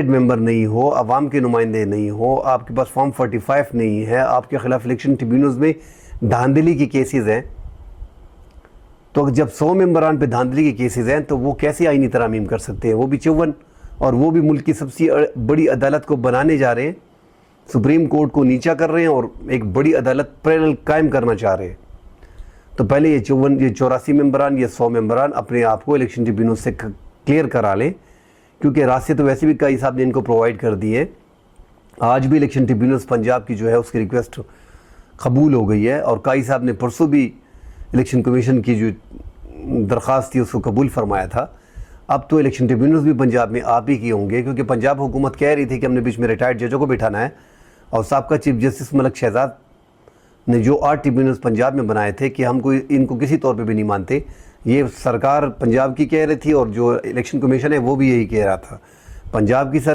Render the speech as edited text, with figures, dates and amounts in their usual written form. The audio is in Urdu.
ممبر نہیں ہو، عوام کے نمائندے نہیں ہو، آپ کے پاس فارم 45 نہیں ہے، آپ کے خلاف الیکشن ٹریبیونلز میں دھاندلی کی کیسز ہیں، تو جب 100 ممبران پہ دھاندلی کے کیسز ہیں تو وہ کیسے آئینی ترامیم کر سکتے ہیں؟ وہ بھی 54، اور وہ بھی ملک کی سب سے بڑی عدالت کو بنانے جا رہے ہیں، سپریم کورٹ کو نیچا کر رہے ہیں اور ایک بڑی عدالت پیرل قائم کرنا چاہ رہے ہیں۔ تو پہلے یہ 84 ممبران یا 100 ممبران اپنے آپ کو الیکشن ٹریبیونل سے کلیئر کرا لیں، کیونکہ راستے تو ویسے بھی کئی صاحب نے ان کو پرووائڈ کر دیے ہیں۔ آج بھی الیکشن ٹریبیونلز پنجاب کی جو ہے اس کی ریکویسٹ قبول ہو گئی ہے، اور کئی صاحب نے پرسوں بھی الیکشن کمیشن کی جو درخواست تھی اس کو قبول فرمایا تھا۔ اب تو الیکشن ٹریبیونلز بھی پنجاب میں آپ ہی کی ہوں گے، کیونکہ پنجاب حکومت کہہ رہی تھی کہ ہم نے بیچ میں ریٹائرڈ ججوں کو بٹھانا ہے، اور سابقہ چیف جسٹس ملک شہزاد نے جو 8 ٹریبیونلز پنجاب میں بنائے تھے کہ ہم ان کو کسی طور پہ بھی نہیں مانتے، یہ سرکار پنجاب کی کہہ رہی تھی، اور جو الیکشن کمیشن ہے وہ بھی یہی کہہ رہا تھا۔ پنجاب کی